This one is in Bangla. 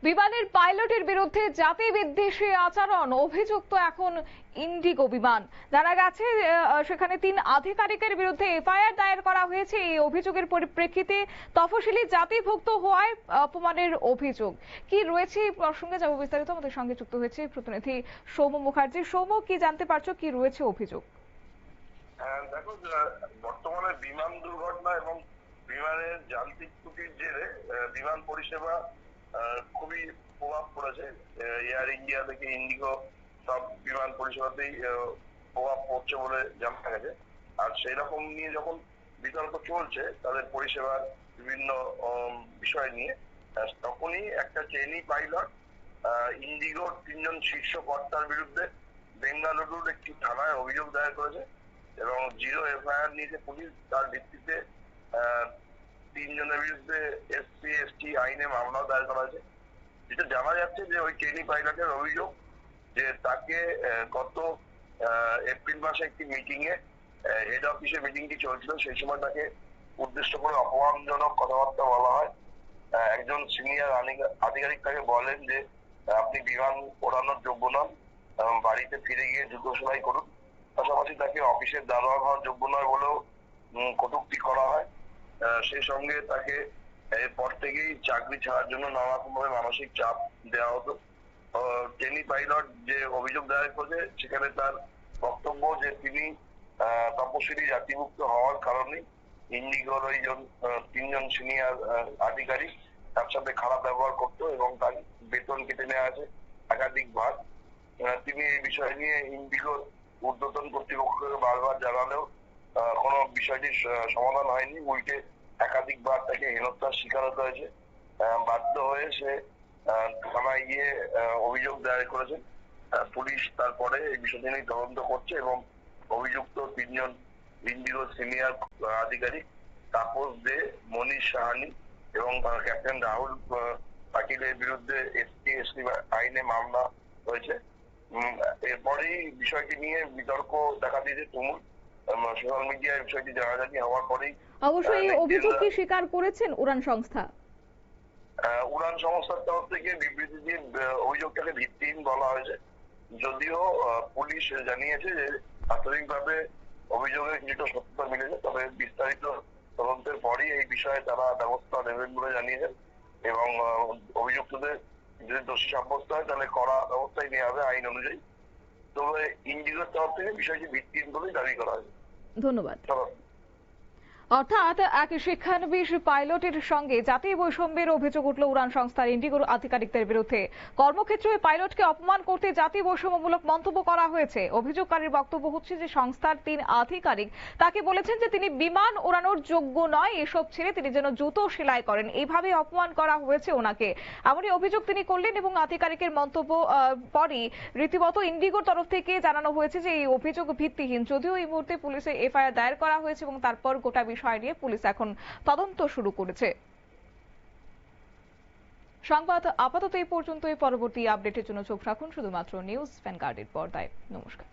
বিমানের পাইলটের বিরুদ্ধে জাতি বিদ্বেষী আচরণ অভিযুক্ত এখন ইন্ডিগো বিমান। জানা গেছে সেখানে 3 আধিকারিকের বিরুদ্ধে এফআইআর দায়ের করা হয়েছে। এই অভিযোগের পরিপ্রেক্ষিতে তফসিলি জাতিভুক্ত হওয়ায় অপমানের অভিযোগ কি রয়েছে এই প্রসঙ্গে যাব বিস্তারিত। আমাদের সঙ্গে যুক্ত হয়েছে প্রতিনিধি সৌম্য মুখার্জি। সৌম্য, কি জানতে পারছো, কি রয়েছে অভিযোগ? দেখো, বর্তমানে বিমান দুর্ঘটনা এবং বিমানের যান্ত্রিক ত্রুটির জেরে বিমান পরিষেবা খুবই প্রভাব পড়েছে। এয়ার ইন্ডিয়া থেকে ইন্ডিগো সব বিমান পরিষেবাতেই প্রভাব পড়ছে বলে জানা গেছে। আর সেই রকম নিয়ে যখন বিতর্ক চলছে তাদের পরিষেবার বিভিন্ন বিষয় নিয়ে, তখনই একটা ট্রেনি পাইলট ইন্ডিগোর 3 জন শীর্ষ কর্তার বিরুদ্ধে বেঙ্গালুরুর একটি থানায় অভিযোগ দায়ের করেছে এবং 0 এফআইআর নিয়েছে পুলিশ। তার ভিত্তিতে 3 জনের বিরুদ্ধে SC/ST আইনে মামলা দায়ের করা হয়েছে। যেটা জানা যাচ্ছে যে ওই ট্রেনি পাইলটের অভিযোগ যে তাকে গত এপ্রিল মাসে একটি মিটিং এ, হেড অফিসে মিটিংটি চলছিল, সেই সময় তাকে উদ্দেশ্য করে অপমানজনক কথাবার্তা বলা হয়। একজন সিনিয়র আধিকারিক তাকে বলেন যে আপনি বিমান ওড়ানোর যোগ্য নন, বাড়িতে ফিরে গিয়ে জুতো সেলাই করুন। পাশাপাশি তাকে অফিসের দারোয়ান হওয়ার যোগ্য নয় বলেও কটূক্তি করা হয়। সেই সঙ্গে তাকে এরপর থেকেই চাকরি ছাড়ার জন্য নানা রকম ভাবে মানসিক চাপ দেওয়া হতো। ট্রেনি পাইলট যে অভিযোগ দায়ের করেছে সেখানে তার বক্তব্য যে তিনি তপশিলি জাতিভুক্ত হওয়ার কারণে ইন্ডিগোর ওই 3 জন সিনিয়র আধিকারিক তার সাথে খারাপ ব্যবহার করতো এবং তার বেতন কেটে নেওয়া আছে একাধিকবার। তিনি এই বিষয় নিয়ে ইন্ডিগোর ঊর্ধ্বতন কর্তৃপক্ষকে বারবার জানালেও কোনো বিষয়টির সমাধান হয়নি। উল্টে একাধিকবার তাকে হেনস্থার শিকার হতে হয়েছে। বাধ্য হয়ে সে থানায় গিয়ে অভিযোগ দায়ের করেছে। পুলিশ তারপরে এই বিষয়টি নিয়ে তদন্ত করছে এবং অভিযুক্ত 3 জন ইন্ডিগো সিনিয়র আধিকারিক তাপস দে, মনীষ সাহানি এবং ক্যাপ্টেন রাহুল পাটিলের বিরুদ্ধে SC/ST আইনে মামলা হয়েছে। এরপরেই বিষয়টি নিয়ে বিতর্ক দেখা দিয়েছে, তুমুল সোশ্যাল মিডিয়ায় বিষয়টি জানাজানি হওয়ার পরেই অবশ্যই এই অভিযোগ কি স্বীকার করেছেন উড়ান সংস্থা? উড়ান সংস্থার তরফ থেকে বিবৃতি দিয়ে অভিযোগটাকে ভিত্তিহীন বলা হয়েছে। যদিও পুলিশ জানিয়েছে যে প্রাথমিকভাবে অভিযোগের কিছুটা সত্যতা মিলেছে, তবে বিস্তারিত তদন্তের পরই এই বিষয়ে তারা ব্যবস্থা নেবেন বলে জানিয়েছেন এবং অভিযুক্তদের যদি দোষী সাব্যস্ত হয় তাহলে কড়া ব্যবস্থাই নেওয়া হবে আইন অনুযায়ী। তবে ইন্ডিগোর তরফ থেকে বিষয়টি ভিত্তিহীন বলেই দাবি করা হয়েছে। ধন্যবাদ। অর্থাৎ এক শিক্ষানবিশ পাইলটের সঙ্গে জাতি বৈষম্যের অভিযোগ উঠল উড়ান সংস্থার ইন্ডিগোর আধিকারিকদের বিরুদ্ধে। কর্মক্ষেত্রে পাইলটকে অপমান করতে জাতি বৈষম্যমূলক মন্তব্য করা হয়েছে। অভিযোগকারীর বক্তব্য হচ্ছে যে সংস্থার 3 আধিকারিক তাকে বলেছেন যে তিনি বিমান ওড়ানোর যোগ্য নয়, এসব ছেড়ে তিনি যেন জুতো সেলাই করেন। এইভাবে অপমান করা হয়েছে ওনাকে, এমনই অভিযোগ তিনি করলেন এবং আধিকারিকের মন্তব্য পরই রীতিমতো ইন্ডিগোর তরফ থেকে জানানো হয়েছে যে এই অভিযোগ ভিত্তিহীন। যদিও এই মুহূর্তে পুলিশে এফআইআর দায়ের করা হয়েছে এবং তারপর গোটা বিষয় নিয়ে পুলিশ এখন তদন্ত শুরু করেছে। সংবাদ আপাতত এই পর্যন্তই। পরবর্তী আপডেটের জন্য চোখ রাখুন শুধুমাত্র নিউজ ভ্যানগার্ডের পর্দায়। নমস্কার।